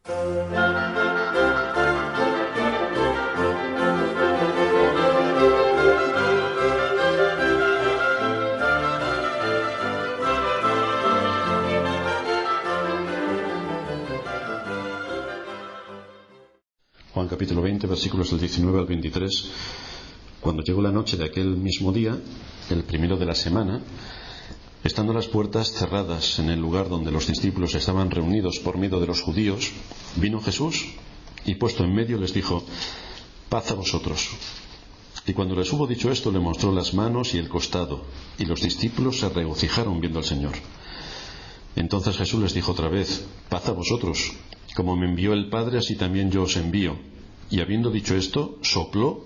Juan capítulo 20, versículos del 19 al 23. Cuando llegó la noche de aquel mismo día, el primero de la semana, estando las puertas cerradas en el lugar donde los discípulos estaban reunidos por miedo de los judíos, vino Jesús y puesto en medio les dijo: paz a vosotros. Y cuando les hubo dicho esto, le mostró las manos y el costado, y los discípulos se regocijaron viendo al Señor. Entonces Jesús les dijo otra vez: paz a vosotros. Como me envió el Padre, así también yo os envío. Y habiendo dicho esto, sopló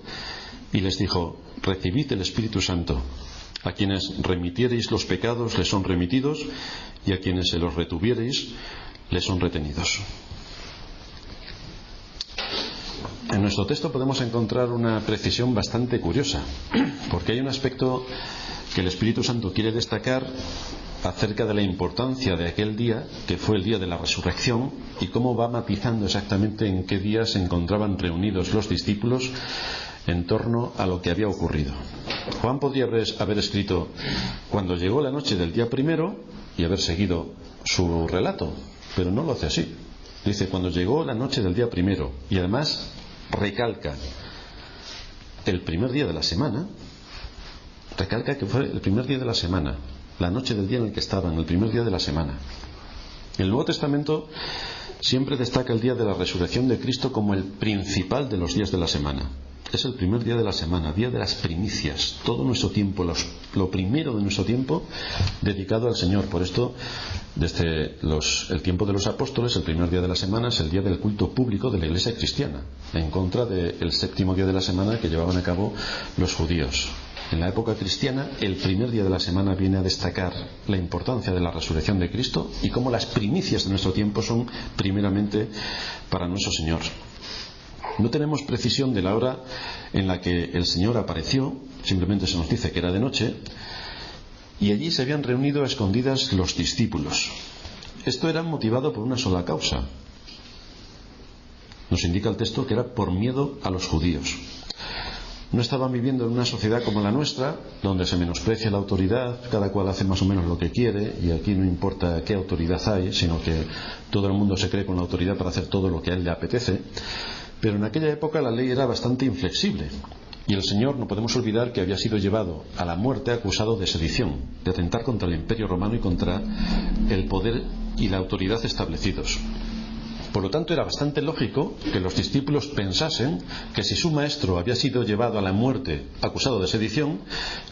y les dijo: recibid el Espíritu Santo. A quienes remitiereis los pecados les son remitidos, y a quienes se los retuviereis les son retenidos. En nuestro texto podemos encontrar una precisión bastante curiosa, porque hay un aspecto que el Espíritu Santo quiere destacar acerca de la importancia de aquel día, que fue el día de la resurrección, y cómo va matizando exactamente en qué día se encontraban reunidos los discípulos en torno a lo que había ocurrido. Juan podría haber escrito: cuando llegó la noche del día primero, y haber seguido su relato, pero no lo hace así. Dice: cuando llegó la noche del día primero, y además recalca el primer día de la semana, recalca que fue el primer día de la semana, la noche del día en el que estaban, el primer día de la semana. El Nuevo Testamento siempre destaca el día de la resurrección de Cristo como el principal de los días de la semana. Es el primer día de la semana, día de las primicias, todo nuestro tiempo, lo primero de nuestro tiempo dedicado al Señor. Por esto, desde el tiempo de los apóstoles, el primer día de la semana es el día del culto público de la Iglesia cristiana, en contra del séptimo día de la semana que llevaban a cabo los judíos. En la época cristiana, el primer día de la semana viene a destacar la importancia de la resurrección de Cristo y cómo las primicias de nuestro tiempo son primeramente para nuestro Señor. No tenemos precisión de la hora en la que el Señor apareció, simplemente se nos dice que era de noche, y allí se habían reunido a escondidas los discípulos. Esto era motivado por una sola causa. Nos indica el texto que era por miedo a los judíos. No estaban viviendo en una sociedad como la nuestra, donde se menosprecia la autoridad, cada cual hace más o menos lo que quiere, y aquí no importa qué autoridad hay, sino que todo el mundo se cree con la autoridad para hacer todo lo que a él le apetece. Pero en aquella época la ley era bastante inflexible, y el Señor, no podemos olvidar que había sido llevado a la muerte acusado de sedición, de atentar contra el Imperio Romano y contra el poder y la autoridad establecidos. Por lo tanto, era bastante lógico que los discípulos pensasen que si su maestro había sido llevado a la muerte acusado de sedición,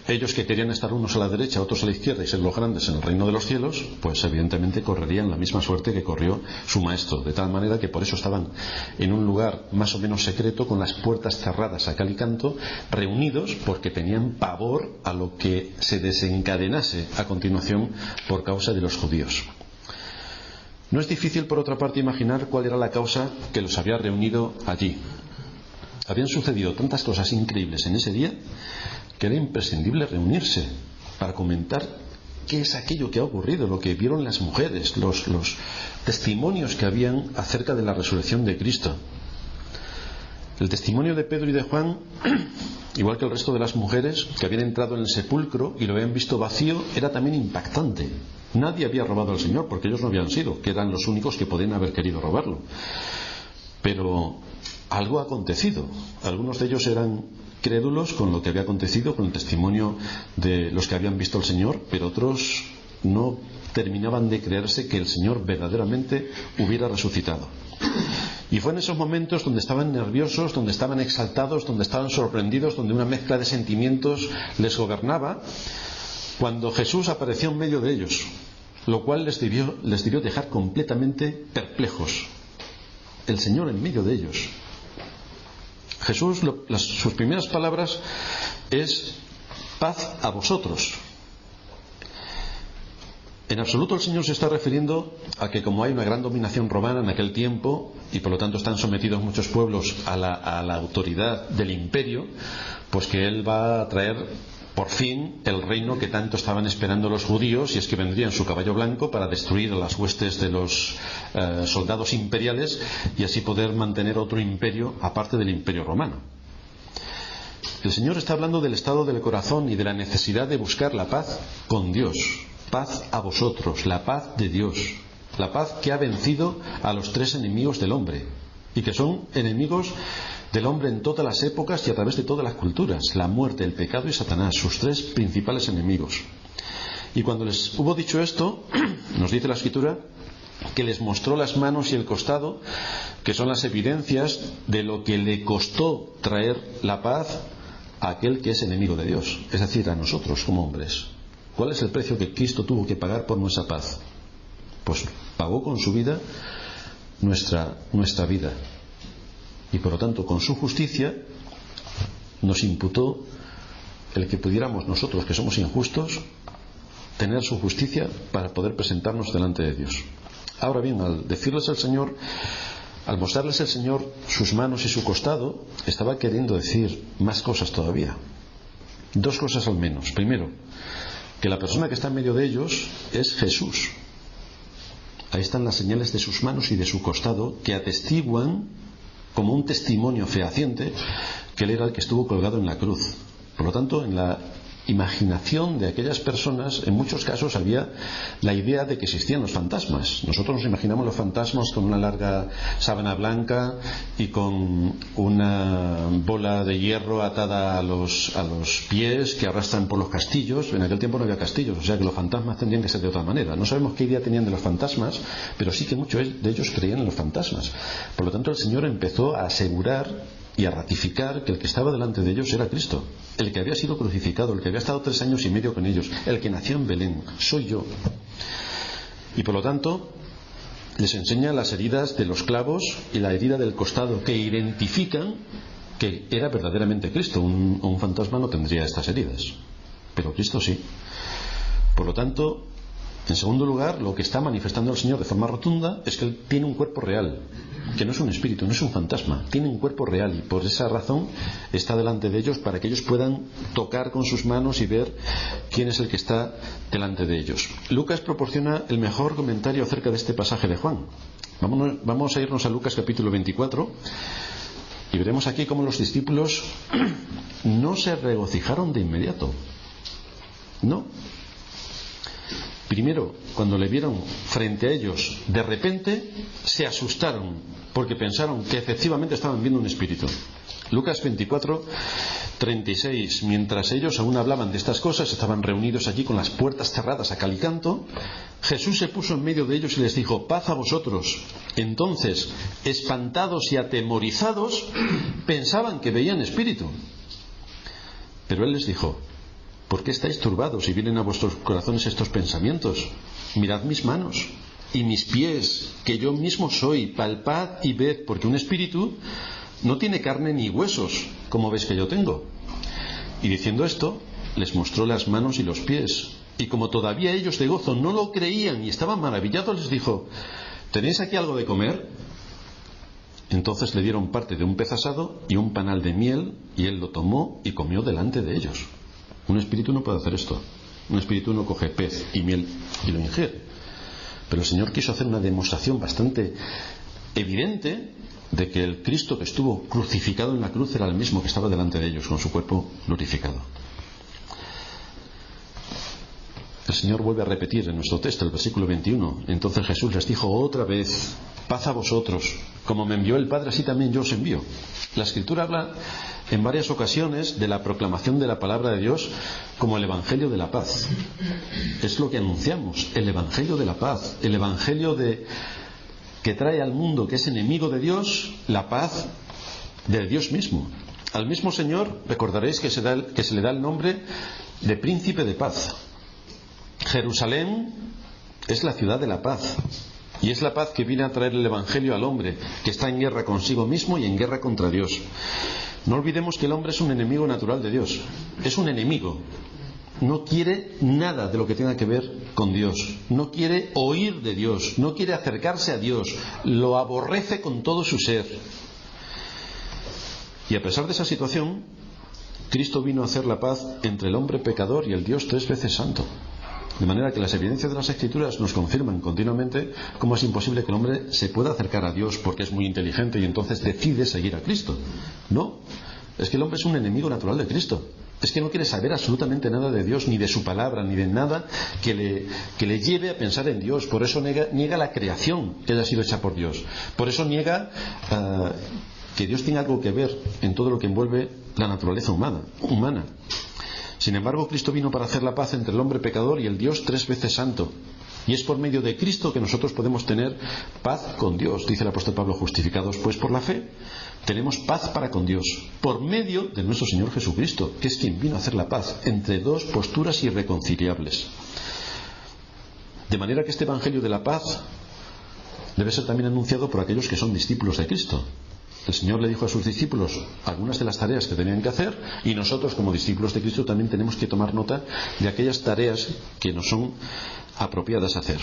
ellos, que querían estar unos a la derecha, otros a la izquierda y ser los grandes en el reino de los cielos, pues evidentemente correrían la misma suerte que corrió su maestro, de tal manera que por eso estaban en un lugar más o menos secreto, con las puertas cerradas a cal y canto, reunidos porque tenían pavor a lo que se desencadenase a continuación por causa de los judíos. No es difícil, por otra parte, imaginar cuál era la causa que los había reunido allí. Habían sucedido tantas cosas increíbles en ese día que era imprescindible reunirse para comentar qué es aquello que ha ocurrido, lo que vieron las mujeres, los testimonios que habían acerca de la resurrección de Cristo. El testimonio de Pedro y de Juan, igual que el resto de las mujeres que habían entrado en el sepulcro y lo habían visto vacío, era también impactante. Nadie había robado al Señor, porque ellos no habían sido, que eran los únicos que podían haber querido robarlo. Pero algo ha acontecido. Algunos de ellos eran crédulos con lo que había acontecido, con el testimonio de los que habían visto al Señor, pero otros no terminaban de creerse que el Señor verdaderamente hubiera resucitado. Y fue en esos momentos donde estaban nerviosos, donde estaban exaltados, donde estaban sorprendidos, donde una mezcla de sentimientos les gobernaba, cuando Jesús apareció en medio de ellos, lo cual les debió dejar completamente perplejos. El Señor en medio de ellos. Jesús, sus primeras palabras es: paz a vosotros. En absoluto el Señor se está refiriendo a que, como hay una gran dominación romana en aquel tiempo y por lo tanto están sometidos muchos pueblos a la autoridad del imperio, pues que Él va a traer por fin el reino que tanto estaban esperando los judíos, y es que vendría en su caballo blanco para destruir a las huestes de los soldados imperiales y así poder mantener otro imperio aparte del imperio romano. El Señor está hablando del estado del corazón y de la necesidad de buscar la paz con Dios. Paz a vosotros, la paz de Dios, la paz que ha vencido a los tres enemigos del hombre y que son enemigos del hombre en todas las épocas y a través de todas las culturas: la muerte, el pecado y Satanás, sus tres principales enemigos. Y cuando les hubo dicho esto, nos dice la Escritura que les mostró las manos y el costado, que son las evidencias de lo que le costó traer la paz a aquel que es enemigo de Dios, es decir, a nosotros como hombres. ¿Cuál es el precio que Cristo tuvo que pagar por nuestra paz? Pues pagó con su vida nuestra vida. Y por lo tanto, con su justicia nos imputó el que pudiéramos nosotros, que somos injustos, tener su justicia para poder presentarnos delante de Dios. Ahora bien, al decirles al Señor, al mostrarles el Señor sus manos y su costado, estaba queriendo decir más cosas todavía. Dos cosas al menos. Primero, que la persona que está en medio de ellos es Jesús. Ahí están las señales de sus manos y de su costado, que atestiguan como un testimonio fehaciente que él era el que estuvo colgado en la cruz. Por lo tanto, en la imaginación de aquellas personas, en muchos casos había la idea de que existían los fantasmas. Nosotros nos imaginamos los fantasmas con una larga sábana blanca y con una bola de hierro atada a los pies que arrastran por los castillos. En aquel tiempo no había castillos, o sea que los fantasmas tendrían que ser de otra manera. No sabemos qué idea tenían de los fantasmas, pero sí que muchos de ellos creían en los fantasmas. Por lo tanto, el Señor empezó a asegurar y a ratificar que el que estaba delante de ellos era Cristo, el que había sido crucificado, el que había estado 3 años y medio con ellos, el que nació en Belén. Soy yo. Y por lo tanto les enseña las heridas de los clavos y la herida del costado, que identifican que era verdaderamente Cristo. Un fantasma no tendría estas heridas, pero Cristo sí. Por lo tanto, en segundo lugar, lo que está manifestando el Señor de forma rotunda es que Él tiene un cuerpo real, que no es un espíritu, no es un fantasma, tiene un cuerpo real, y por esa razón está delante de ellos, para que ellos puedan tocar con sus manos y ver quién es el que está delante de ellos. Lucas proporciona el mejor comentario acerca de este pasaje de Juan. Vamos a irnos a Lucas capítulo 24 y veremos aquí cómo los discípulos no se regocijaron de inmediato. No. Primero, cuando le vieron frente a ellos, de repente se asustaron porque pensaron que efectivamente estaban viendo un espíritu. Lucas 24, 36. Mientras ellos aún hablaban de estas cosas, estaban reunidos allí con las puertas cerradas a cal y canto, Jesús se puso en medio de ellos y les dijo: paz a vosotros. Entonces, espantados y atemorizados, pensaban que veían espíritu. Pero Él les dijo: ¿por qué estáis turbados y vienen a vuestros corazones estos pensamientos? Mirad mis manos y mis pies, que yo mismo soy. Palpad y ved, porque un espíritu no tiene carne ni huesos, como veis que yo tengo. Y diciendo esto, les mostró las manos y los pies. Y como todavía ellos de gozo no lo creían y estaban maravillados, les dijo: ¿tenéis aquí algo de comer? Entonces le dieron parte de un pez asado y un panal de miel, y él lo tomó y comió delante de ellos. Un espíritu no puede hacer esto. Un espíritu no coge pez y miel y lo ingiere. Pero el Señor quiso hacer una demostración bastante evidente de que el Cristo que estuvo crucificado en la cruz era el mismo que estaba delante de ellos, con su cuerpo glorificado. El Señor vuelve a repetir en nuestro texto, el versículo 21. Entonces Jesús les dijo otra vez: paz a vosotros. Como me envió el Padre, así también yo os envío. La Escritura habla en varias ocasiones de la proclamación de la palabra de Dios como el Evangelio de la paz. Es lo que anunciamos, el Evangelio de la paz, el Evangelio que trae al mundo que es enemigo de Dios la paz de Dios mismo. Al mismo Señor recordaréis que se le da el nombre de Príncipe de Paz. Jerusalén es la ciudad de la paz, y es la paz que viene a traer el Evangelio al hombre que está en guerra consigo mismo y en guerra contra Dios. No olvidemos que el hombre es un enemigo natural de Dios. Es un enemigo. No quiere nada de lo que tenga que ver con Dios. No quiere oír de Dios. No quiere acercarse a Dios. Lo aborrece con todo su ser. Y a pesar de esa situación, Cristo vino a hacer la paz entre el hombre pecador y el Dios 3 veces santo. De manera que las evidencias de las Escrituras nos confirman continuamente cómo es imposible que el hombre se pueda acercar a Dios porque es muy inteligente y entonces decide seguir a Cristo. No, es que el hombre es un enemigo natural de Cristo. Es que no quiere saber absolutamente nada de Dios, ni de su palabra, ni de nada que le lleve a pensar en Dios. Por eso niega la creación que haya sido hecha por Dios. Por eso niega que Dios tenga algo que ver en todo lo que envuelve la naturaleza humana. Sin embargo, Cristo vino para hacer la paz entre el hombre pecador y el Dios 3 veces santo. Y es por medio de Cristo que nosotros podemos tener paz con Dios. Dice el apóstol Pablo: justificados pues por la fe, tenemos paz para con Dios, por medio de nuestro Señor Jesucristo, que es quien vino a hacer la paz entre dos posturas irreconciliables. De manera que este Evangelio de la paz debe ser también anunciado por aquellos que son discípulos de Cristo. El Señor le dijo a sus discípulos algunas de las tareas que tenían que hacer, y nosotros como discípulos de Cristo también tenemos que tomar nota de aquellas tareas que nos son apropiadas hacer.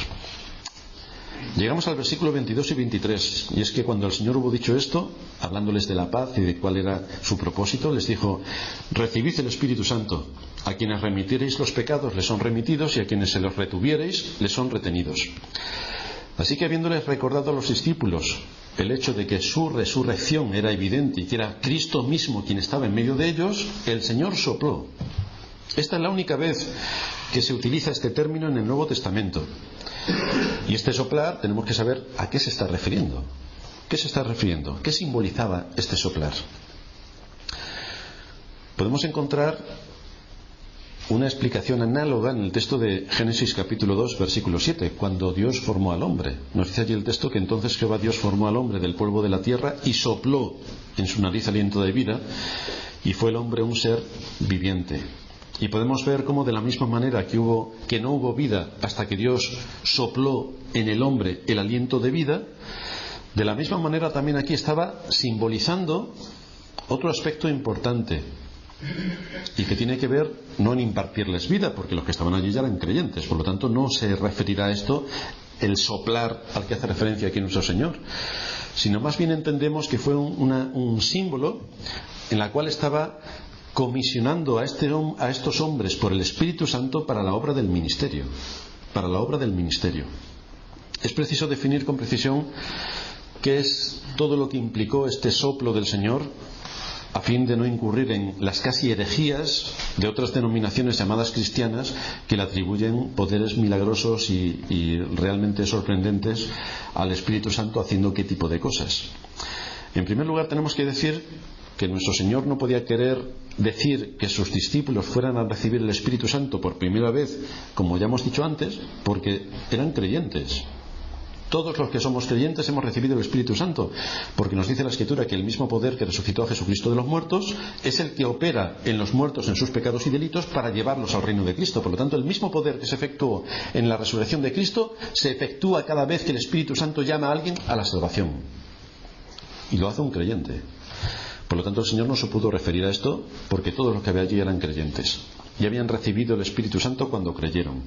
Llegamos al versículo 22 y 23, y es que cuando el Señor hubo dicho esto, hablándoles de la paz y de cuál era su propósito, les dijo: recibid el Espíritu Santo. A quienes remitiereis los pecados les son remitidos, y a quienes se los retuviereis les son retenidos. Así que, habiéndoles recordado a los discípulos el hecho de que su resurrección era evidente y que era Cristo mismo quien estaba en medio de ellos, el Señor sopló. Esta es la única vez que se utiliza este término en el Nuevo Testamento. Y este soplar tenemos que saber a qué se está refiriendo. ¿Qué se está refiriendo? ¿Qué simbolizaba este soplar? Podemos encontrar una explicación análoga en el texto de Génesis capítulo 2 versículo 7, cuando Dios formó al hombre. Nos dice allí el texto que entonces Jehová Dios formó al hombre del polvo de la tierra y sopló en su nariz aliento de vida, y fue el hombre un ser viviente. Y podemos ver cómo de la misma manera que no hubo vida hasta que Dios sopló en el hombre el aliento de vida, de la misma manera también aquí estaba simbolizando otro aspecto importante, y que tiene que ver no en impartirles vida, porque los que estaban allí ya eran creyentes, por lo tanto no se referirá a esto el soplar al que hace referencia aquí nuestro Señor, sino más bien entendemos que fue un símbolo en la cual estaba comisionando a estos hombres por el Espíritu Santo para la obra del ministerio. Es preciso definir con precisión qué es todo lo que implicó este soplo del Señor, a fin de no incurrir en las casi herejías de otras denominaciones llamadas cristianas que le atribuyen poderes milagrosos y realmente sorprendentes al Espíritu Santo haciendo qué tipo de cosas. En primer lugar, tenemos que decir que nuestro Señor no podía querer decir que sus discípulos fueran a recibir el Espíritu Santo por primera vez, como ya hemos dicho antes, porque eran creyentes. Todos los que somos creyentes hemos recibido el Espíritu Santo, porque nos dice la Escritura que el mismo poder que resucitó a Jesucristo de los muertos es el que opera en los muertos en sus pecados y delitos para llevarlos al reino de Cristo. Por lo tanto, el mismo poder que se efectuó en la resurrección de Cristo se efectúa cada vez que el Espíritu Santo llama a alguien a la salvación, y lo hace un creyente. Por lo tanto, el Señor no se pudo referir a esto, porque todos los que había allí eran creyentes y habían recibido el Espíritu Santo cuando creyeron.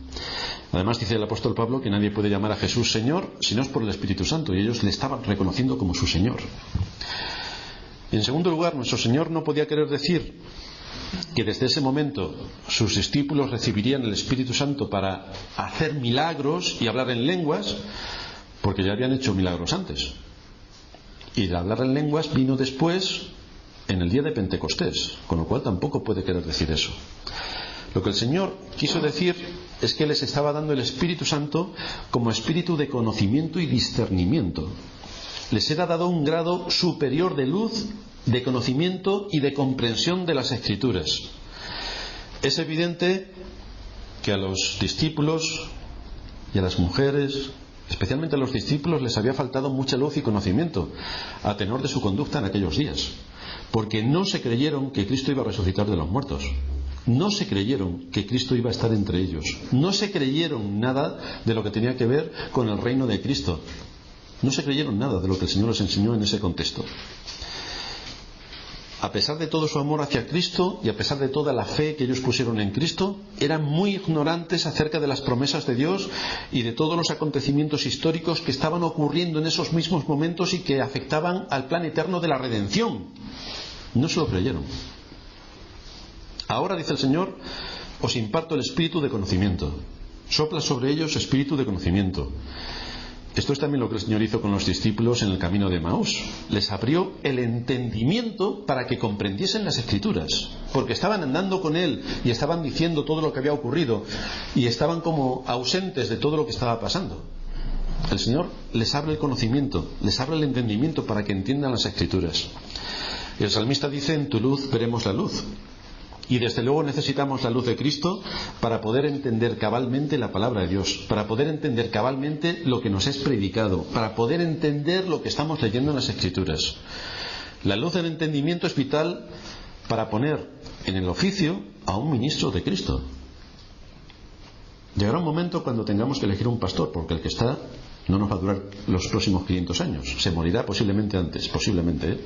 Además, dice el apóstol Pablo que nadie puede llamar a Jesús Señor si no es por el Espíritu Santo, y ellos le estaban reconociendo como su Señor. En segundo lugar, nuestro Señor no podía querer decir que desde ese momento sus discípulos recibirían el Espíritu Santo para hacer milagros y hablar en lenguas, porque ya habían hecho milagros antes. Y el hablar en lenguas vino después, en el día de Pentecostés, con lo cual tampoco puede querer decir eso. Lo que el Señor quiso decir es que les estaba dando el Espíritu Santo como espíritu de conocimiento y discernimiento. Les era dado un grado superior de luz, de conocimiento y de comprensión de las Escrituras. Es evidente que a los discípulos y a las mujeres, especialmente a los discípulos, les había faltado mucha luz y conocimiento a tenor de su conducta en aquellos días, porque no se creyeron que Cristo iba a resucitar de los muertos. No se creyeron que Cristo iba a estar entre ellos. No se creyeron nada de lo que tenía que ver con el reino de Cristo. No se creyeron nada de lo que el Señor les enseñó en ese contexto. A pesar de todo su amor hacia Cristo y a pesar de toda la fe que ellos pusieron en Cristo, eran muy ignorantes acerca de las promesas de Dios y de todos los acontecimientos históricos que estaban ocurriendo en esos mismos momentos y que afectaban al plan eterno de la redención. No se lo creyeron. Ahora, dice el Señor, os imparto el espíritu de conocimiento. Sopla sobre ellos espíritu de conocimiento. Esto es también lo que el Señor hizo con los discípulos en el camino de Emaús. Les abrió el entendimiento para que comprendiesen las Escrituras, porque estaban andando con Él y estaban diciendo todo lo que había ocurrido y estaban como ausentes de todo lo que estaba pasando. El Señor les abre el conocimiento, les abre el entendimiento para que entiendan las Escrituras. El salmista dice: en tu luz veremos la luz. Y desde luego necesitamos la luz de Cristo para poder entender cabalmente la palabra de Dios, para poder entender cabalmente lo que nos es predicado, para poder entender lo que estamos leyendo en las Escrituras. La luz del entendimiento es vital para poner en el oficio a un ministro de Cristo. Llegará un momento cuando tengamos que elegir un pastor, porque el que está no nos va a durar los próximos 500 años. Se morirá posiblemente antes, posiblemente.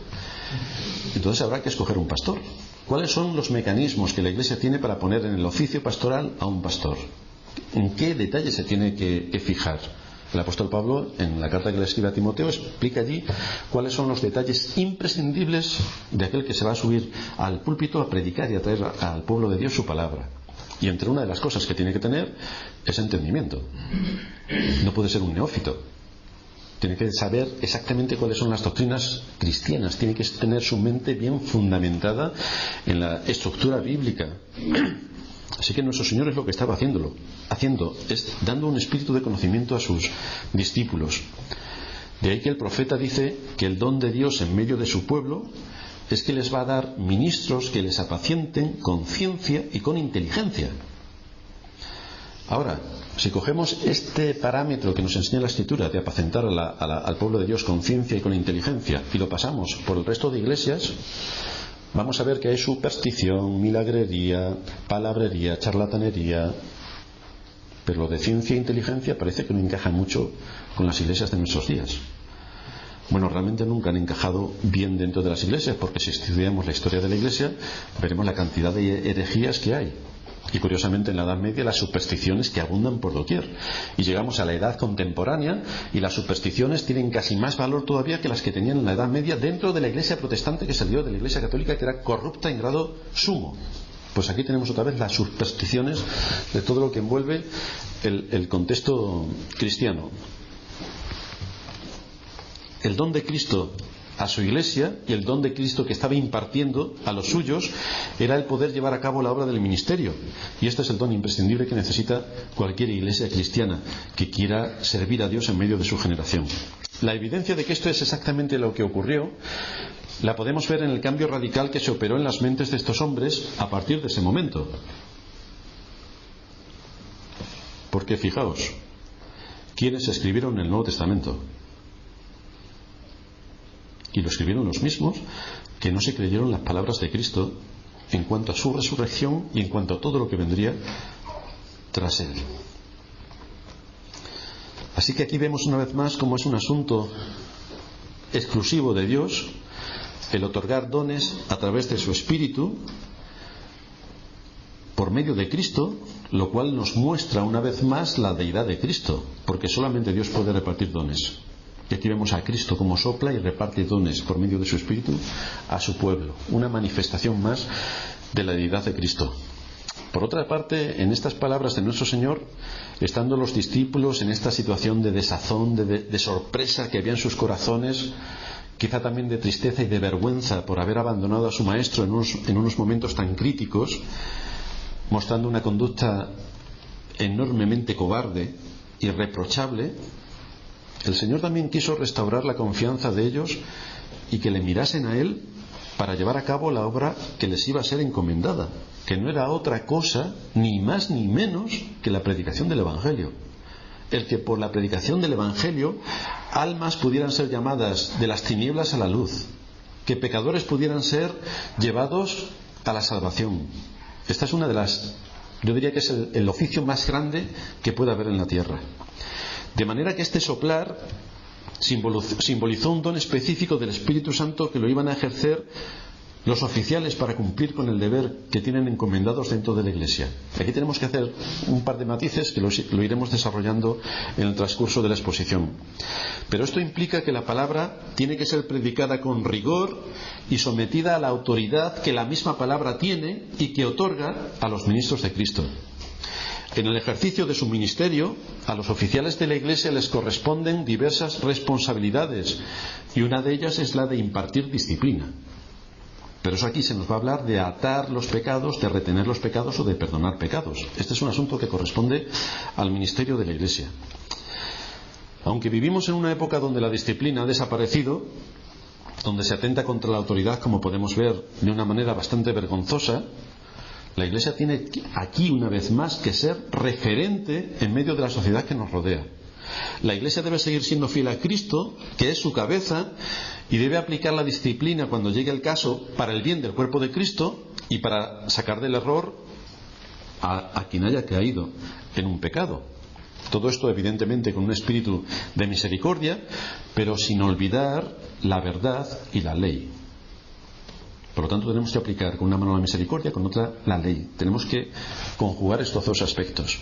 Entonces habrá que escoger un pastor. ¿Cuáles son los mecanismos que la Iglesia tiene para poner en el oficio pastoral a un pastor? ¿En qué detalles se tiene que fijar? El apóstol Pablo, en la carta que le escribe a Timoteo, explica allí cuáles son los detalles imprescindibles de aquel que se va a subir al púlpito a predicar y a traer al pueblo de Dios su palabra. Y entre una de las cosas que tiene que tener es entendimiento. No puede ser un neófito. Tiene que saber exactamente cuáles son las doctrinas cristianas. Tiene que tener su mente bien fundamentada en la estructura bíblica. Así que nuestro Señor es lo que estaba haciendo, es dando un espíritu de conocimiento a sus discípulos. De ahí que el profeta dice que el don de Dios en medio de su pueblo es que les va a dar ministros que les apacienten con ciencia y con inteligencia. Ahora, si cogemos este parámetro que nos enseña la Escritura de apacentar al pueblo de Dios con ciencia y con inteligencia y lo pasamos por el resto de iglesias, vamos a ver que hay superstición, milagrería, palabrería, charlatanería. Pero lo de ciencia e inteligencia parece que no encaja mucho con las iglesias de nuestros días. Bueno, realmente nunca han encajado bien dentro de las iglesias, porque si estudiamos la historia de la iglesia veremos la cantidad de herejías que hay. Y curiosamente en la Edad Media las supersticiones que abundan por doquier. Y llegamos a la Edad Contemporánea y las supersticiones tienen casi más valor todavía que las que tenían en la Edad Media dentro de la Iglesia protestante que salió de la Iglesia católica, que era corrupta en grado sumo. Pues aquí tenemos otra vez las supersticiones de todo lo que envuelve el contexto cristiano. El don de Cristo a su iglesia y el don de Cristo que estaba impartiendo a los suyos era el poder llevar a cabo la obra del ministerio. Y este es el don imprescindible que necesita cualquier iglesia cristiana que quiera servir a Dios en medio de su generación. La evidencia de que esto es exactamente lo que ocurrió la podemos ver en el cambio radical que se operó en las mentes de estos hombres a partir de ese momento. Porque fijaos, ¿quiénes escribieron el Nuevo Testamento? Y lo escribieron los mismos que no se creyeron las palabras de Cristo en cuanto a su resurrección y en cuanto a todo lo que vendría tras él. Así que aquí vemos una vez más cómo es un asunto exclusivo de Dios el otorgar dones a través de su Espíritu por medio de Cristo, lo cual nos muestra una vez más la deidad de Cristo, porque solamente Dios puede repartir dones. Y aquí vemos a Cristo como sopla y reparte dones por medio de su Espíritu a su pueblo. Una manifestación más de la deidad de Cristo. Por otra parte, en estas palabras de nuestro Señor, estando los discípulos en esta situación de desazón, de sorpresa que había en sus corazones, quizá también de tristeza y de vergüenza por haber abandonado a su Maestro en unos momentos tan críticos, mostrando una conducta enormemente cobarde y reprochable, el Señor también quiso restaurar la confianza de ellos y que le mirasen a Él para llevar a cabo la obra que les iba a ser encomendada, que no era otra cosa, ni más ni menos, que la predicación del Evangelio. El que por la predicación del Evangelio almas pudieran ser llamadas de las tinieblas a la luz, que pecadores pudieran ser llevados a la salvación. Esta es una de las, yo diría que es el oficio más grande que puede haber en la tierra. De manera que este soplar simbolizó un don específico del Espíritu Santo que lo iban a ejercer los oficiales para cumplir con el deber que tienen encomendados dentro de la Iglesia. Aquí tenemos que hacer un par de matices que lo iremos desarrollando en el transcurso de la exposición. Pero esto implica que la palabra tiene que ser predicada con rigor y sometida a la autoridad que la misma palabra tiene y que otorga a los ministros de Cristo. En el ejercicio de su ministerio, a los oficiales de la Iglesia les corresponden diversas responsabilidades y una de ellas es la de impartir disciplina. Pero eso aquí se nos va a hablar de atar los pecados, de retener los pecados o de perdonar pecados. Este es un asunto que corresponde al ministerio de la Iglesia. Aunque vivimos en una época donde la disciplina ha desaparecido, donde se atenta contra la autoridad, como podemos ver, de una manera bastante vergonzosa, la Iglesia tiene aquí una vez más que ser referente en medio de la sociedad que nos rodea. La Iglesia debe seguir siendo fiel a Cristo, que es su cabeza, y debe aplicar la disciplina cuando llegue el caso para el bien del cuerpo de Cristo y para sacar del error a quien haya caído en un pecado. Todo esto evidentemente con un espíritu de misericordia, pero sin olvidar la verdad y la ley. Por lo tanto tenemos que aplicar con una mano la misericordia, con otra la ley. Tenemos que conjugar estos dos aspectos.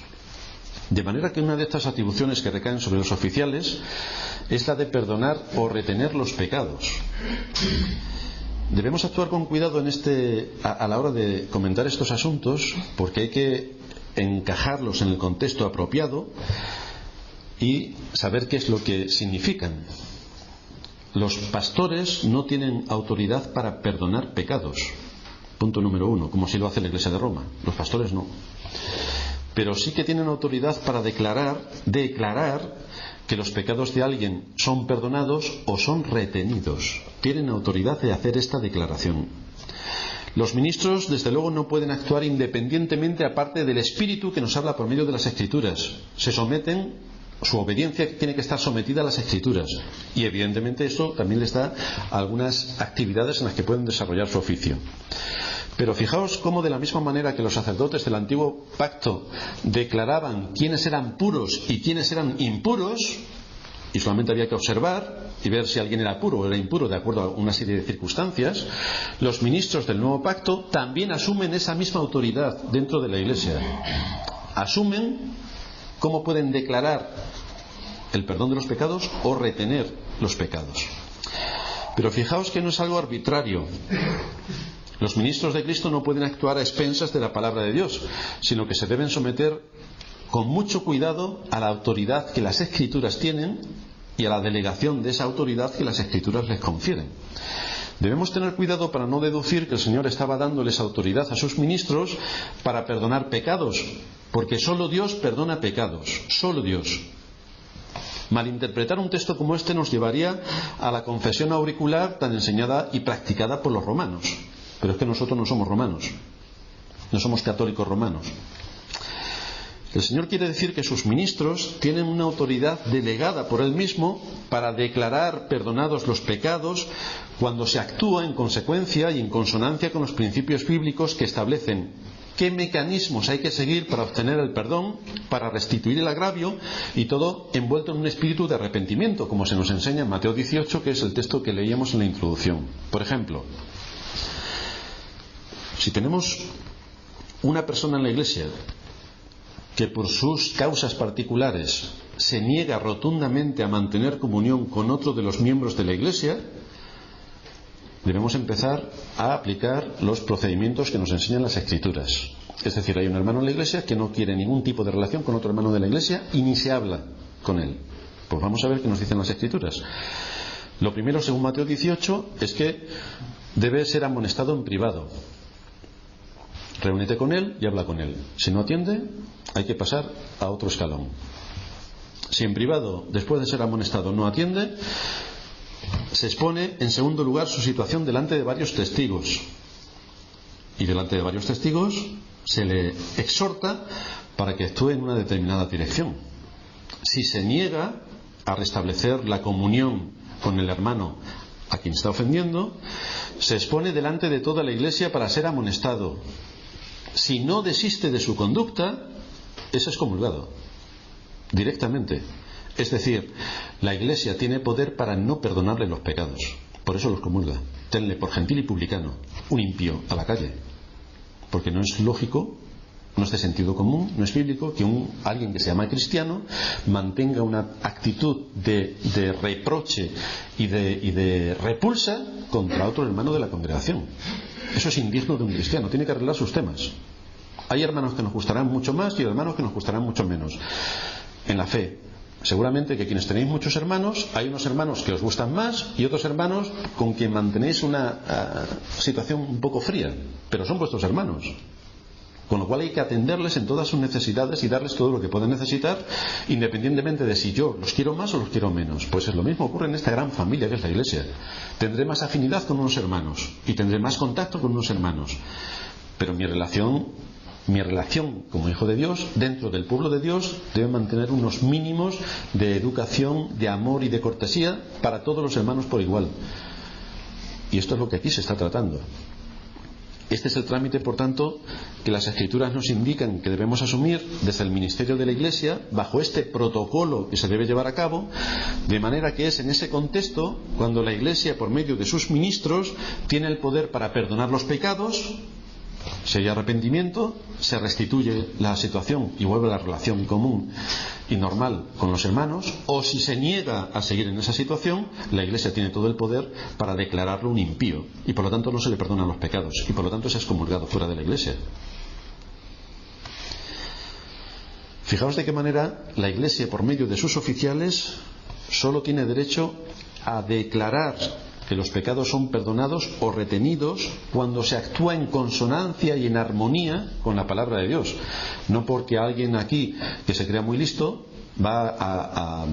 De manera que una de estas atribuciones que recaen sobre los oficiales es la de perdonar o retener los pecados. Debemos actuar con cuidado a la hora de comentar estos asuntos, porque hay que encajarlos en el contexto apropiado y saber qué es lo que significan. Los pastores no tienen autoridad para perdonar pecados. Punto número 1, como si lo hace la Iglesia de Roma. Los pastores no. Pero sí que tienen autoridad para declarar que los pecados de alguien son perdonados o son retenidos. Tienen autoridad de hacer esta declaración. Los ministros, desde luego, no pueden actuar independientemente aparte del Espíritu que nos habla por medio de las Escrituras. Su obediencia tiene que estar sometida a las Escrituras. Y evidentemente esto también les da algunas actividades en las que pueden desarrollar su oficio. Pero fijaos cómo de la misma manera que los sacerdotes del antiguo pacto declaraban quiénes eran puros y quiénes eran impuros, y solamente había que observar y ver si alguien era puro o era impuro de acuerdo a una serie de circunstancias, los ministros del nuevo pacto también asumen esa misma autoridad dentro de la Iglesia. Asumen cómo pueden declarar el perdón de los pecados o retener los pecados. Pero fijaos que no es algo arbitrario. Los ministros de Cristo no pueden actuar a expensas de la palabra de Dios, sino que se deben someter con mucho cuidado a la autoridad que las Escrituras tienen y a la delegación de esa autoridad que las Escrituras les confieren. Debemos tener cuidado para no deducir que el Señor estaba dándoles autoridad a sus ministros para perdonar pecados, porque solo Dios perdona pecados, solo Dios. Malinterpretar un texto como este nos llevaría a la confesión auricular tan enseñada y practicada por los romanos. Pero es que nosotros no somos romanos, no somos católicos romanos. El Señor quiere decir que sus ministros tienen una autoridad delegada por Él mismo para declarar perdonados los pecados cuando se actúa en consecuencia y en consonancia con los principios bíblicos que establecen qué mecanismos hay que seguir para obtener el perdón, para restituir el agravio, y todo envuelto en un espíritu de arrepentimiento, como se nos enseña en Mateo 18, que es el texto que leíamos en la introducción. Por ejemplo, si tenemos una persona en la Iglesia que por sus causas particulares se niega rotundamente a mantener comunión con otro de los miembros de la Iglesia, debemos empezar a aplicar los procedimientos que nos enseñan las Escrituras. Es decir, hay un hermano en la Iglesia que no quiere ningún tipo de relación con otro hermano de la Iglesia y ni se habla con él. Pues vamos a ver qué nos dicen las Escrituras. Lo primero, según Mateo 18, es que debe ser amonestado en privado. Reúnete con él y habla con él. Si no atiende, hay que pasar a otro escalón. Si en privado, después de ser amonestado, no atiende, se expone en segundo lugar su situación delante de varios testigos. Y delante de varios testigos se le exhorta para que actúe en una determinada dirección. Si se niega a restablecer la comunión con el hermano a quien está ofendiendo, se expone delante de toda la Iglesia para ser amonestado. Si no desiste de su conducta, es excomulgado directamente. Es decir, la Iglesia tiene poder para no perdonarle los pecados. por eso los comulga. Tenle por gentil y publicano, un impío, a la calle. Porque no es lógico, no es de sentido común, no es bíblico que alguien que se llama cristiano mantenga una actitud de reproche y de repulsa contra otro hermano de la congregación. Eso es indigno de un cristiano, tiene que arreglar sus temas. Hay hermanos que nos gustarán mucho más y hermanos que nos gustarán mucho menos. En la fe, seguramente que quienes tenéis muchos hermanos, hay unos hermanos que os gustan más y otros hermanos con quien mantenéis una situación un poco fría, pero son vuestros hermanos. Con lo cual hay que atenderles en todas sus necesidades y darles todo lo que pueden necesitar, independientemente de si yo los quiero más o los quiero menos. Pues es lo mismo ocurre en esta gran familia que es la Iglesia. Tendré más afinidad con unos hermanos y tendré más contacto con unos hermanos, pero mi relación como hijo de Dios, dentro del pueblo de Dios, debe mantener unos mínimos de educación, de amor y de cortesía para todos los hermanos por igual. Y esto es lo que aquí se está tratando. Este es el trámite, por tanto, que las Escrituras nos indican que debemos asumir desde el ministerio de la Iglesia, bajo este protocolo que se debe llevar a cabo, de manera que es en ese contexto cuando la Iglesia, por medio de sus ministros, tiene el poder para perdonar los pecados. Si hay arrepentimiento, se restituye la situación y vuelve a la relación común y normal con los hermanos, o si se niega a seguir en esa situación, la Iglesia tiene todo el poder para declararlo un impío y por lo tanto no se le perdonan los pecados y por lo tanto es excomulgado fuera de la Iglesia. Fijaos de qué manera la Iglesia, por medio de sus oficiales, solo tiene derecho a declarar que los pecados son perdonados o retenidos cuando se actúa en consonancia y en armonía con la palabra de Dios. No porque alguien aquí que se crea muy listo va a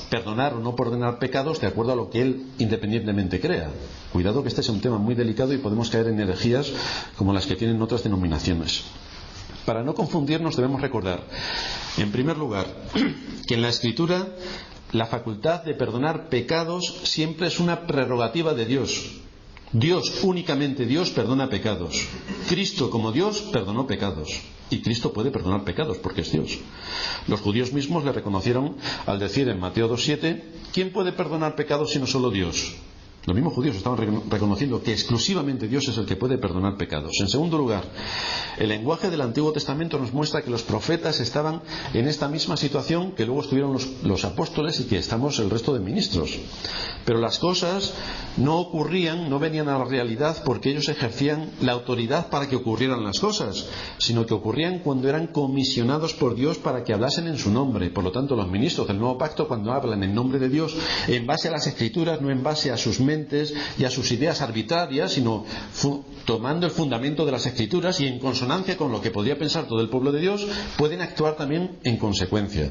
perdonar o no perdonar pecados de acuerdo a lo que él independientemente crea. Cuidado que este es un tema muy delicado y podemos caer en herejías como las que tienen otras denominaciones. Para no confundirnos debemos recordar, en primer lugar, que en la Escritura la facultad de perdonar pecados siempre es una prerrogativa de Dios. Dios, únicamente Dios, perdona pecados. Cristo, como Dios, perdonó pecados. Y Cristo puede perdonar pecados porque es Dios. Los judíos mismos le reconocieron al decir en Mateo 2:7, ¿quién puede perdonar pecados sino solo Dios? Los mismos judíos estaban reconociendo que exclusivamente Dios es el que puede perdonar pecados. En segundo lugar, el lenguaje del Antiguo Testamento nos muestra que los profetas estaban en esta misma situación que luego estuvieron los apóstoles y que estamos el resto de ministros. Pero las cosas no ocurrían, no venían a la realidad porque ellos ejercían la autoridad para que ocurrieran las cosas, sino que ocurrían cuando eran comisionados por Dios para que hablasen en su nombre. Por lo tanto, los ministros del Nuevo Pacto, cuando hablan en nombre de Dios, en base a las Escrituras, no en base a sus mentes y a sus ideas arbitrarias, sino tomando el fundamento de las Escrituras y en consonancia con lo que podría pensar todo el pueblo de Dios, pueden actuar también en consecuencia.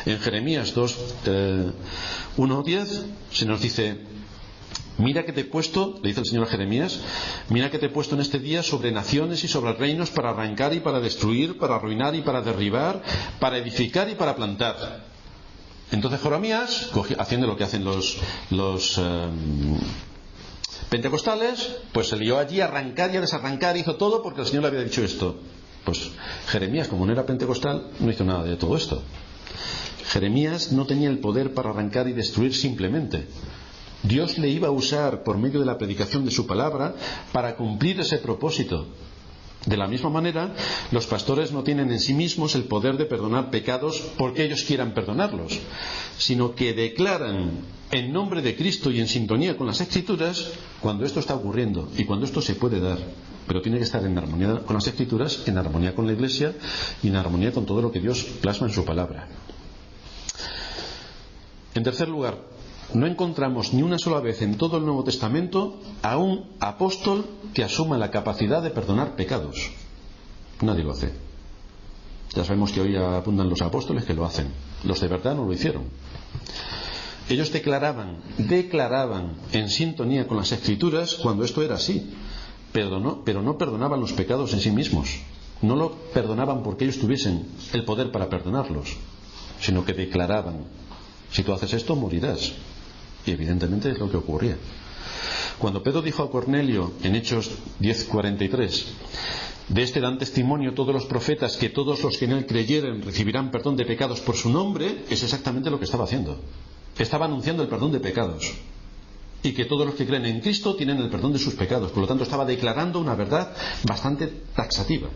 En Jeremías 1:10 se nos dice: mira que te he puesto, le dice el Señor a Jeremías, mira que te he puesto en este día sobre naciones y sobre reinos para arrancar y para destruir, para arruinar y para derribar, para edificar y para plantar. Entonces Jeremías, haciendo lo que hacen los pentecostales, pues se lió allí a arrancar y a desarrancar, hizo todo porque el Señor le había dicho esto. Pues Jeremías, como no era pentecostal, no hizo nada de todo esto. Jeremías no tenía el poder para arrancar y destruir simplemente. Dios le iba a usar por medio de la predicación de su palabra para cumplir ese propósito. De la misma manera, los pastores no tienen en sí mismos el poder de perdonar pecados porque ellos quieran perdonarlos, sino que declaran en nombre de Cristo y en sintonía con las Escrituras cuando esto está ocurriendo y cuando esto se puede dar. Pero tiene que estar en armonía con las Escrituras, en armonía con la Iglesia y en armonía con todo lo que Dios plasma en su palabra. En tercer lugar, no encontramos ni una sola vez en todo el Nuevo Testamento a un apóstol que asuma la capacidad de perdonar pecados. Nadie lo hace. Ya sabemos que hoy abundan los apóstoles que lo hacen. Los de verdad no lo hicieron. Ellos declaraban en sintonía con las Escrituras cuando esto era así, pero no perdonaban los pecados en sí mismos. No lo perdonaban porque ellos tuviesen el poder para perdonarlos, sino que declaraban: si tú haces esto, morirás. Y evidentemente es lo que ocurría. Cuando Pedro dijo a Cornelio en Hechos 10:43, de este dan testimonio todos los profetas que todos los que en él creyeren recibirán perdón de pecados por su nombre, es exactamente lo que estaba haciendo. Estaba anunciando el perdón de pecados. y que todos los que creen en Cristo tienen el perdón de sus pecados. Por lo tanto, estaba declarando una verdad bastante taxativa,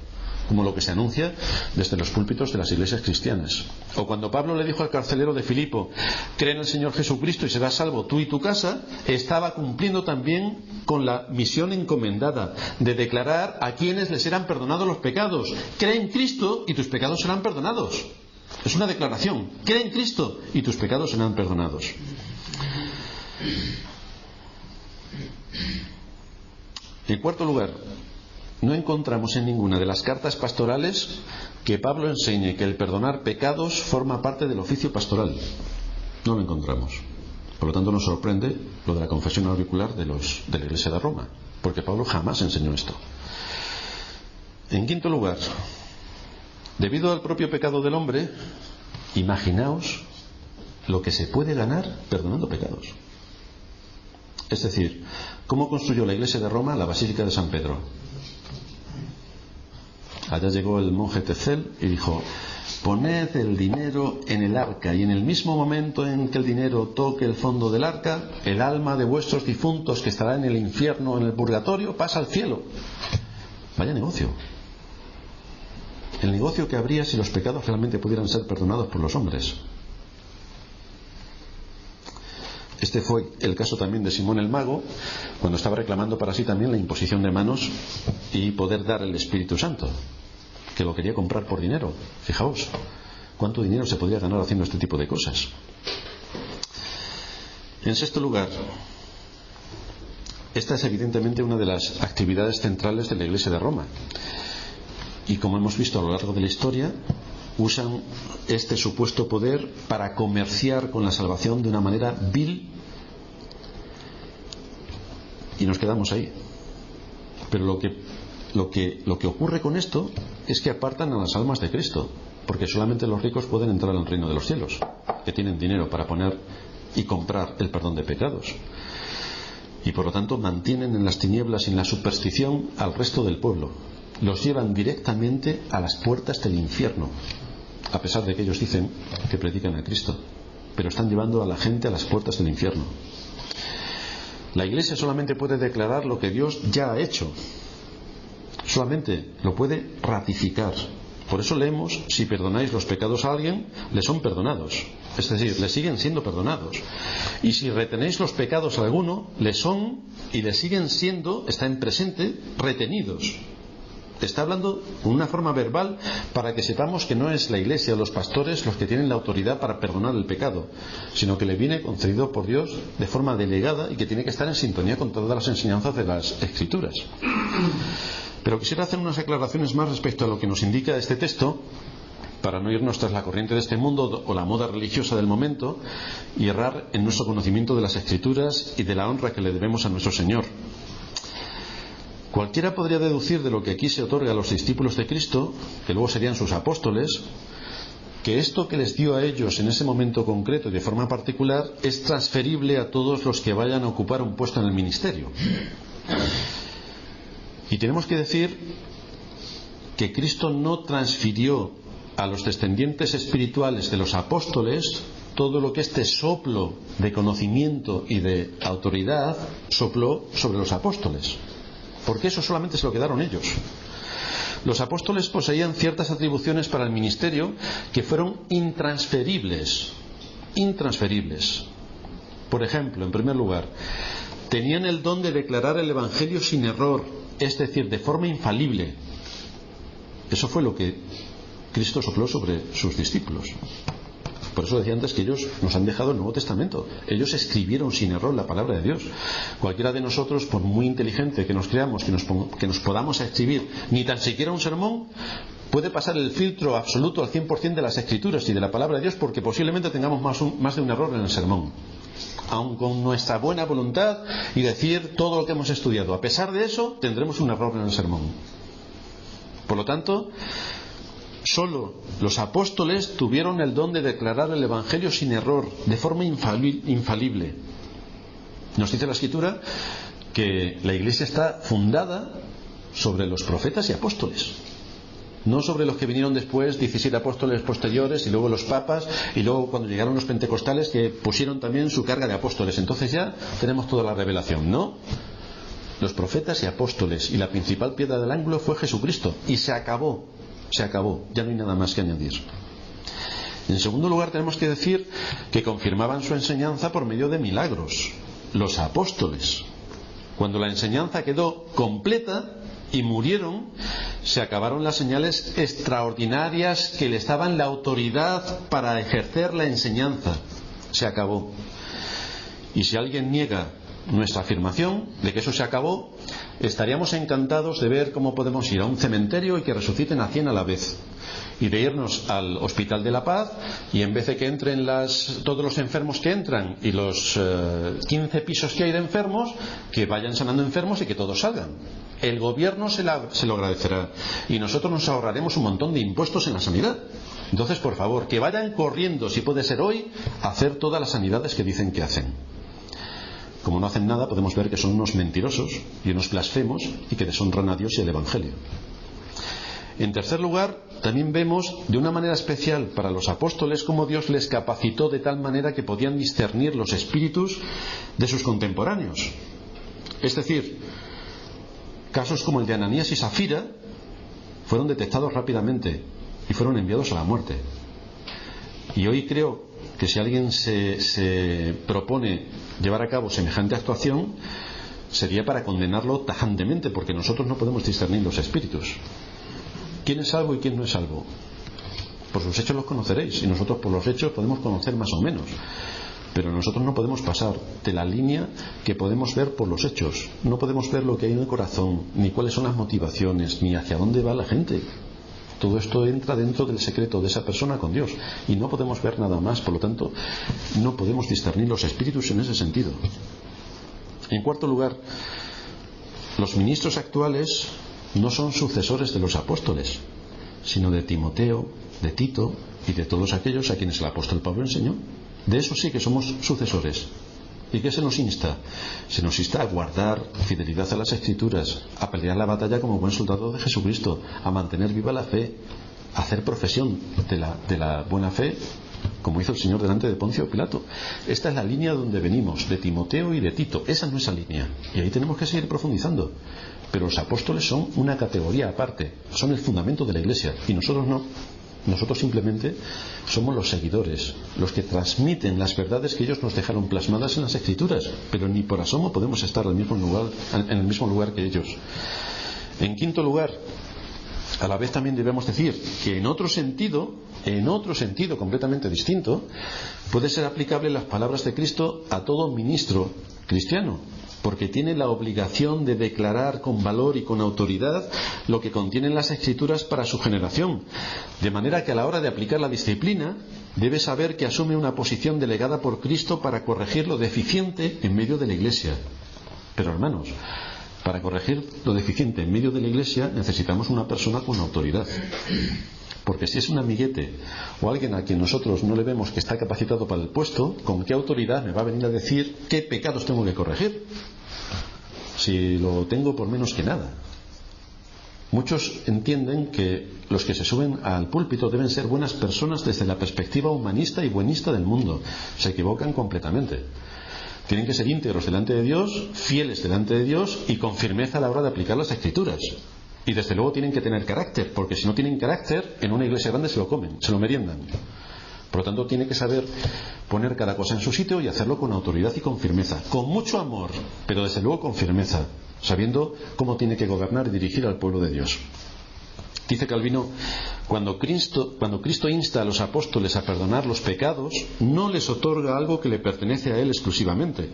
como lo que se anuncia desde los púlpitos de las iglesias cristianas. O cuando Pablo le dijo al carcelero de Filipo: cree en el Señor Jesucristo y serás salvo tú y tu casa, estaba cumpliendo también con la misión encomendada de declarar a quienes les eran perdonados los pecados: cree en Cristo y tus pecados serán perdonados. Es una declaración: cree en Cristo y tus pecados serán perdonados. En cuarto lugar, no encontramos en ninguna de las cartas pastorales que Pablo enseñe que el perdonar pecados forma parte del oficio pastoral. No lo encontramos. Por lo tanto, nos sorprende lo de la confesión auricular de la Iglesia de Roma, porque Pablo jamás enseñó esto. En quinto lugar, debido al propio pecado del hombre, imaginaos lo que se puede ganar perdonando pecados. Es decir, ¿cómo construyó la Iglesia de Roma la Basílica de San Pedro? Allá llegó el monje Tetzel y dijo: poned el dinero en el arca, y en el mismo momento en que el dinero toque el fondo del arca, el alma de vuestros difuntos que estará en el infierno o en el purgatorio pasa al cielo. Vaya negocio. El negocio que habría si los pecados realmente pudieran ser perdonados por los hombres. Este fue el caso también de Simón el Mago, cuando estaba reclamando para sí también la imposición de manos y poder dar el Espíritu Santo, que lo quería comprar por dinero. Fijaos cuánto dinero se podría ganar haciendo este tipo de cosas. En sexto lugar, esta es evidentemente una de las actividades centrales de la Iglesia de Roma, y como hemos visto a lo largo de la historia, usan este supuesto poder para comerciar con la salvación de una manera vil, y nos quedamos ahí. Pero lo que ocurre con esto es que apartan a las almas de Cristo, porque solamente los ricos pueden entrar al reino de los cielos, que tienen dinero para poner y comprar el perdón de pecados, y por lo tanto mantienen en las tinieblas y en la superstición al resto del pueblo. Los llevan directamente a las puertas del infierno, a pesar de que ellos dicen que predican a Cristo, pero están llevando a la gente a las puertas del infierno. La Iglesia solamente puede declarar lo que Dios ya ha hecho, solamente lo puede ratificar. Por eso leemos: si perdonáis los pecados a alguien, le son perdonados, es decir, le siguen siendo perdonados. Y si retenéis los pecados a alguno, le son y le siguen siendo, está en presente, retenidos. Está hablando de una forma verbal para que sepamos que no es la Iglesia o los pastores los que tienen la autoridad para perdonar el pecado, sino que le viene concedido por Dios de forma delegada y que tiene que estar en sintonía con todas las enseñanzas de las Escrituras. Pero quisiera hacer unas aclaraciones más respecto a lo que nos indica este texto, para no irnos tras la corriente de este mundo o la moda religiosa del momento y errar en nuestro conocimiento de las Escrituras y de la honra que le debemos a nuestro Señor. Cualquiera podría deducir de lo que aquí se otorga a los discípulos de Cristo, que luego serían sus apóstoles, que esto que les dio a ellos en ese momento concreto y de forma particular es transferible a todos los que vayan a ocupar un puesto en el ministerio. Y tenemos que decir que Cristo no transfirió a los descendientes espirituales de los apóstoles todo lo que este soplo de conocimiento y de autoridad sopló sobre los apóstoles, porque eso solamente se lo quedaron ellos. Los apóstoles poseían ciertas atribuciones para el ministerio que fueron intransferibles. Por ejemplo, en primer lugar, tenían el don de declarar el Evangelio sin error, es decir, de forma infalible. Eso fue lo que Cristo sopló sobre sus discípulos. Por eso decía antes que ellos nos han dejado el Nuevo Testamento. Ellos escribieron sin error la palabra de Dios. Cualquiera de nosotros, por muy inteligente que nos creamos, que nos podamos escribir ni tan siquiera un sermón, puede pasar el filtro absoluto al 100% de las Escrituras y de la palabra de Dios, porque posiblemente tengamos más de un error en el sermón, aun con nuestra buena voluntad y decir todo lo que hemos estudiado. A pesar de eso, tendremos un error en el sermón. Por lo tanto, solo los apóstoles tuvieron el don de declarar el Evangelio sin error, de forma infalible. Nos dice la Escritura que la Iglesia está fundada sobre los profetas y apóstoles. no sobre los que vinieron después, 17 apóstoles posteriores y luego los papas y luego cuando llegaron los pentecostales que pusieron también su carga de apóstoles. Entonces ya tenemos toda la revelación. No, los profetas y apóstoles, y la principal piedra del ángulo fue Jesucristo, y se acabó, ya no hay nada más que añadir. En segundo lugar, tenemos que decir que confirmaban su enseñanza por medio de milagros, los apóstoles. Cuando la enseñanza quedó completa y murieron, se acabaron las señales extraordinarias que les daban la autoridad para ejercer la enseñanza. Se acabó. Y si alguien niega nuestra afirmación de que eso se acabó, estaríamos encantados de ver cómo podemos ir a un cementerio y que resuciten a 100 a la vez, y de irnos al Hospital de la Paz y en vez de que entren todos los enfermos que entran y los 15 pisos que hay de enfermos, que vayan sanando enfermos y que todos salgan. El gobierno se lo agradecerá y nosotros nos ahorraremos un montón de impuestos en la sanidad. Entonces, por favor, que vayan corriendo, si puede ser hoy, a hacer todas las sanidades que dicen que hacen. Como no hacen nada, podemos ver que son unos mentirosos y unos blasfemos y que deshonran a Dios y al Evangelio. En tercer lugar, también vemos de una manera especial para los apóstoles cómo Dios les capacitó de tal manera que podían discernir los espíritus de sus contemporáneos. Es decir, casos como el de Ananías y Safira fueron detectados rápidamente y fueron enviados a la muerte. Y hoy creo que si alguien se propone llevar a cabo semejante actuación, sería para condenarlo tajantemente, porque nosotros no podemos discernir los espíritus. ¿Quién es salvo y quién no es salvo? Por sus hechos los conoceréis, y nosotros por los hechos podemos conocer más o menos, pero nosotros no podemos pasar de la línea que podemos ver por los hechos. No podemos ver lo que hay en el corazón, ni cuáles son las motivaciones, ni hacia dónde va la gente. Todo esto entra dentro del secreto de esa persona con Dios y no podemos ver nada más. Por lo tanto, no podemos discernir los espíritus en ese sentido. En cuarto lugar, los ministros actuales no son sucesores de los apóstoles, sino de Timoteo, de Tito y de todos aquellos a quienes el apóstol Pablo enseñó. De eso sí que somos sucesores. ¿Y qué se nos insta? Se nos insta a guardar fidelidad a las Escrituras, a pelear la batalla como buen soldado de Jesucristo, a mantener viva la fe, a hacer profesión de la buena fe, como hizo el Señor delante de Poncio Pilato. Esta es la línea donde venimos, de Timoteo y de Tito. Esa es nuestra línea. Y ahí tenemos que seguir profundizando. Pero los apóstoles son una categoría aparte, son el fundamento de la Iglesia, y nosotros no. Nosotros simplemente somos los seguidores, los que transmiten las verdades que ellos nos dejaron plasmadas en las Escrituras, pero ni por asomo podemos estar en el mismo lugar que ellos. En quinto lugar, a la vez también debemos decir que en otro sentido completamente distinto, puede ser aplicable las palabras de Cristo a todo ministro cristiano, porque tiene la obligación de declarar con valor y con autoridad lo que contienen las Escrituras para su generación, de manera que a la hora de aplicar la disciplina debe saber que asume una posición delegada por Cristo para corregir lo deficiente en medio de la Iglesia. Pero hermanos, para corregir lo deficiente en medio de la Iglesia necesitamos una persona con autoridad. Porque si es un amiguete o alguien a quien nosotros no le vemos que está capacitado para el puesto, ¿con qué autoridad me va a venir a decir qué pecados tengo que corregir? Si lo tengo por menos que nada. Muchos entienden que los que se suben al púlpito deben ser buenas personas desde la perspectiva humanista y buenista del mundo. Se equivocan completamente. Tienen que ser íntegros delante de Dios, fieles delante de Dios y con firmeza a la hora de aplicar las Escrituras. Y desde luego tienen que tener carácter, porque si no tienen carácter, en una iglesia grande se lo comen, se lo meriendan. Por lo tanto, tiene que saber poner cada cosa en su sitio y hacerlo con autoridad y con firmeza, con mucho amor, pero desde luego con firmeza, sabiendo cómo tiene que gobernar y dirigir al pueblo de Dios. Dice Calvino, cuando Cristo insta a los apóstoles a perdonar los pecados, no les otorga algo que le pertenece a Él exclusivamente.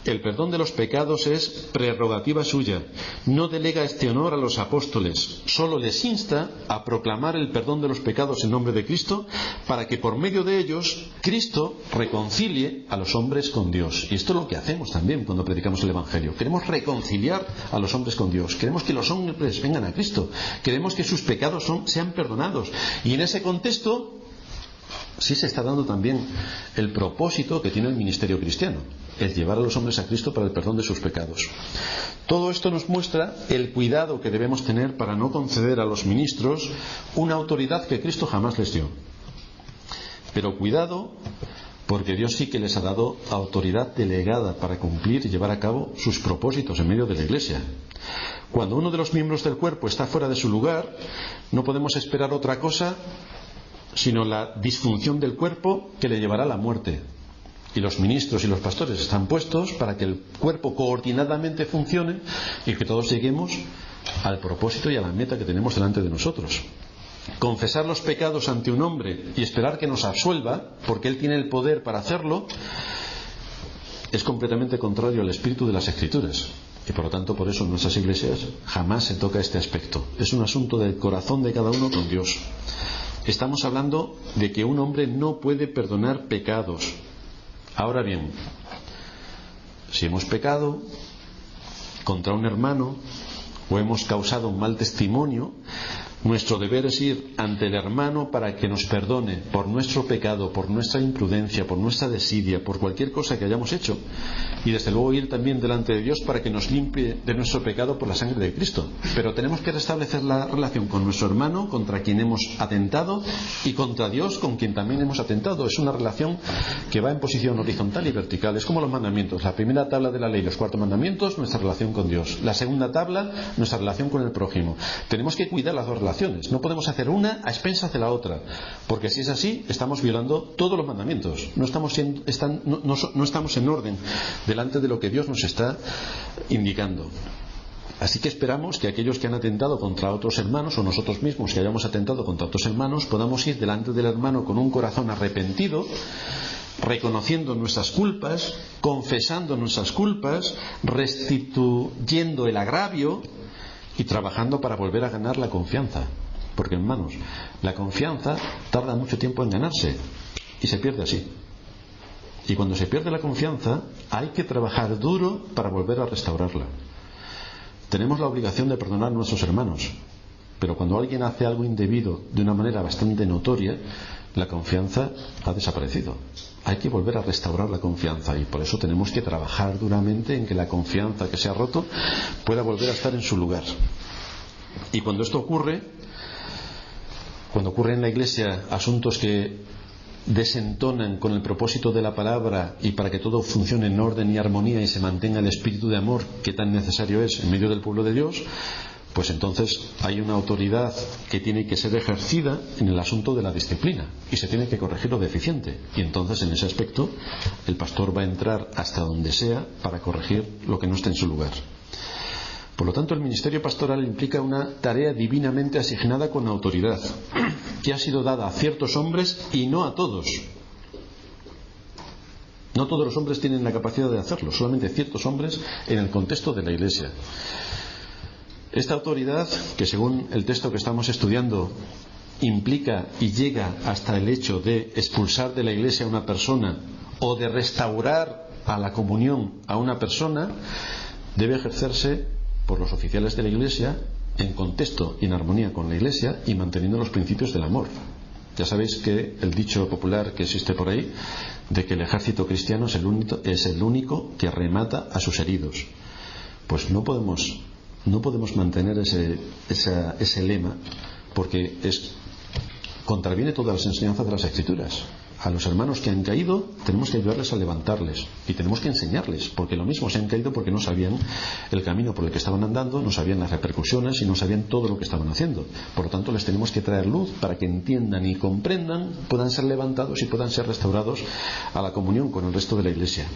El perdón de los pecados es prerrogativa suya. No delega este honor a los apóstoles, solo les insta a proclamar el perdón de los pecados en nombre de Cristo, para que por medio de ellos Cristo reconcilie a los hombres con Dios. Y esto es lo que hacemos también cuando predicamos el Evangelio. Queremos reconciliar a los hombres con Dios. Queremos que los hombres vengan a Cristo. Queremos que sus pecados sean perdonados. Y en ese contexto sí se está dando también el propósito que tiene el ministerio cristiano, el llevar a los hombres a Cristo para el perdón de sus pecados. Todo esto nos muestra el cuidado que debemos tener para no conceder a los ministros una autoridad que Cristo jamás les dio. Pero cuidado, porque Dios sí que les ha dado autoridad delegada para cumplir y llevar a cabo sus propósitos en medio de la Iglesia. Cuando uno de los miembros del cuerpo está fuera de su lugar, no podemos esperar otra cosa sino la disfunción del cuerpo que le llevará a la muerte. Y los ministros y los pastores están puestos para que el cuerpo coordinadamente funcione y que todos lleguemos al propósito y a la meta que tenemos delante de nosotros. Confesar los pecados ante un hombre y esperar que nos absuelva, porque él tiene el poder para hacerlo, es completamente contrario al espíritu de las Escrituras. Y por lo tanto, por eso en nuestras iglesias jamás se toca este aspecto. Es un asunto del corazón de cada uno con Dios. Estamos hablando de que un hombre no puede perdonar pecados. Ahora bien, si hemos pecado contra un hermano o hemos causado un mal testimonio, nuestro deber es ir ante el hermano para que nos perdone por nuestro pecado, por nuestra imprudencia, por nuestra desidia, por cualquier cosa que hayamos hecho, y desde luego ir también delante de Dios para que nos limpie de nuestro pecado por la sangre de Cristo. Pero tenemos que restablecer la relación con nuestro hermano contra quien hemos atentado y contra Dios con quien también hemos atentado. Es una relación que va en posición horizontal y vertical. Es como los mandamientos. La primera tabla de la ley, los 4 mandamientos, nuestra relación con Dios. La segunda tabla, nuestra relación con el prójimo. Tenemos que cuidar las dos relaciones. No podemos hacer una a expensas de la otra, porque si es así estamos violando todos los mandamientos. No estamos en orden delante de lo que Dios nos está indicando. Así que esperamos que aquellos que han atentado contra otros hermanos, o nosotros mismos que hayamos atentado contra otros hermanos, podamos ir delante del hermano con un corazón arrepentido, reconociendo nuestras culpas, confesando nuestras culpas, restituyendo el agravio y trabajando para volver a ganar la confianza. Porque, hermanos, la confianza tarda mucho tiempo en ganarse y se pierde así. Y cuando se pierde la confianza hay que trabajar duro para volver a restaurarla. Tenemos la obligación de perdonar a nuestros hermanos, pero cuando alguien hace algo indebido de una manera bastante notoria, la confianza ha desaparecido. Hay que volver a restaurar la confianza, y por eso tenemos que trabajar duramente en que la confianza que se ha roto pueda volver a estar en su lugar. Y cuando esto ocurre, cuando ocurre en la Iglesia asuntos que desentonan con el propósito de la palabra y para que todo funcione en orden y armonía y se mantenga el espíritu de amor que tan necesario es en medio del pueblo de Dios, pues entonces hay una autoridad que tiene que ser ejercida en el asunto de la disciplina y se tiene que corregir lo deficiente, y entonces en ese aspecto el pastor va a entrar hasta donde sea para corregir lo que no está en su lugar. Por lo tanto, el ministerio pastoral implica una tarea divinamente asignada con autoridad que ha sido dada a ciertos hombres y no a todos. No todos los hombres tienen la capacidad de hacerlo, solamente ciertos hombres en el contexto de la Iglesia. Esta autoridad, que según el texto que estamos estudiando implica y llega hasta el hecho de expulsar de la Iglesia a una persona o de restaurar a la comunión a una persona, debe ejercerse por los oficiales de la Iglesia en contexto y en armonía con la Iglesia y manteniendo los principios del amor. Ya sabéis que el dicho popular que existe por ahí de que el ejército cristiano es el único que remata a sus heridos. Pues no podemos mantener ese lema, porque contraviene todas las enseñanzas de las Escrituras. A los hermanos que han caído tenemos que ayudarles a levantarles y tenemos que enseñarles, porque lo mismo se han caído porque no sabían el camino por el que estaban andando, no sabían las repercusiones y no sabían todo lo que estaban haciendo. Por lo tanto, les tenemos que traer luz para que entiendan y comprendan, puedan ser levantados y puedan ser restaurados a la comunión con el resto de la Iglesia.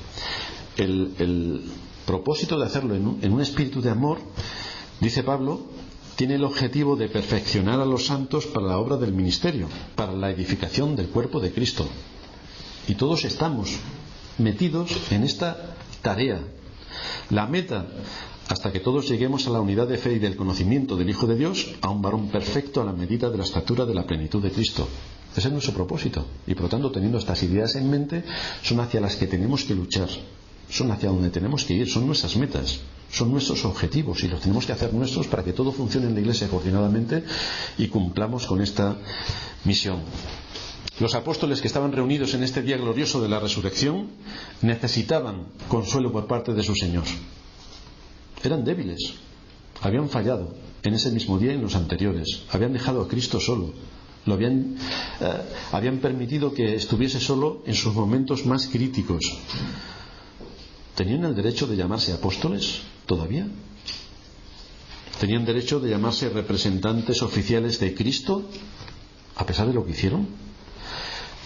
El propósito de hacerlo en un espíritu de amor, dice Pablo, tiene el objetivo de perfeccionar a los santos para la obra del ministerio, para la edificación del cuerpo de Cristo. Y todos estamos metidos en esta tarea. La meta, hasta que todos lleguemos a la unidad de fe y del conocimiento del Hijo de Dios, a un varón perfecto a la medida de la estatura de la plenitud de Cristo. Ese es nuestro propósito. Y por lo tanto, teniendo estas ideas en mente, son hacia las que tenemos que luchar. Son hacia donde tenemos que ir, son nuestras metas, son nuestros objetivos y los tenemos que hacer nuestros para que todo funcione en la Iglesia coordinadamente y cumplamos con esta misión. Los apóstoles que estaban reunidos en este día glorioso de la resurrección necesitaban consuelo por parte de su Señor. Eran débiles, habían fallado en ese mismo día y en los anteriores, habían dejado a Cristo solo, habían permitido que estuviese solo en sus momentos más críticos. ¿Tenían el derecho de llamarse apóstoles todavía? ¿Tenían derecho de llamarse representantes oficiales de Cristo a pesar de lo que hicieron?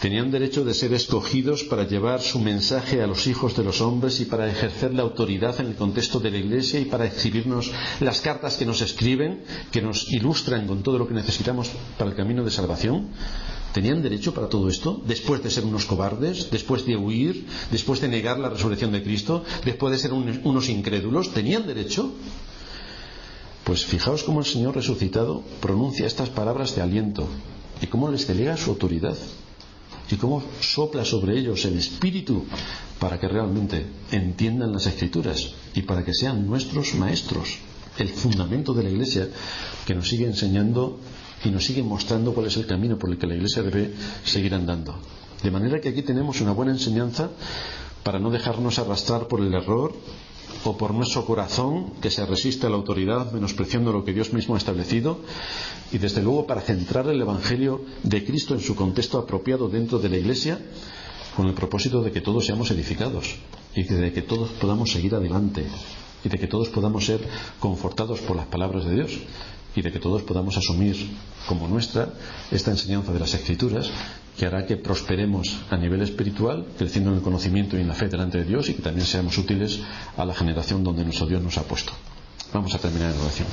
¿Tenían derecho de ser escogidos para llevar su mensaje a los hijos de los hombres y para ejercer la autoridad en el contexto de la Iglesia y para exhibirnos las cartas que nos escriben, que nos ilustran con todo lo que necesitamos para el camino de salvación? ¿Tenían derecho para todo esto? Después de ser unos cobardes, después de huir, después de negar la resurrección de Cristo, después de ser unos incrédulos, ¿tenían derecho? Pues fijaos cómo el Señor resucitado pronuncia estas palabras de aliento y cómo les delega su autoridad y cómo sopla sobre ellos el Espíritu para que realmente entiendan las Escrituras y para que sean nuestros maestros, el fundamento de la Iglesia, que nos sigue enseñando y nos sigue mostrando cuál es el camino por el que la Iglesia debe seguir andando. De manera que aquí tenemos una buena enseñanza para no dejarnos arrastrar por el error o por nuestro corazón que se resiste a la autoridad, menospreciando lo que Dios mismo ha establecido, y desde luego para centrar el Evangelio de Cristo en su contexto apropiado dentro de la Iglesia, con el propósito de que todos seamos edificados y de que todos podamos seguir adelante y de que todos podamos ser confortados por las palabras de Dios y de que todos podamos asumir como nuestra esta enseñanza de las Escrituras, que hará que prosperemos a nivel espiritual, creciendo en el conocimiento y en la fe delante de Dios, y que también seamos útiles a la generación donde nuestro Dios nos ha puesto. Vamos a terminar en oración.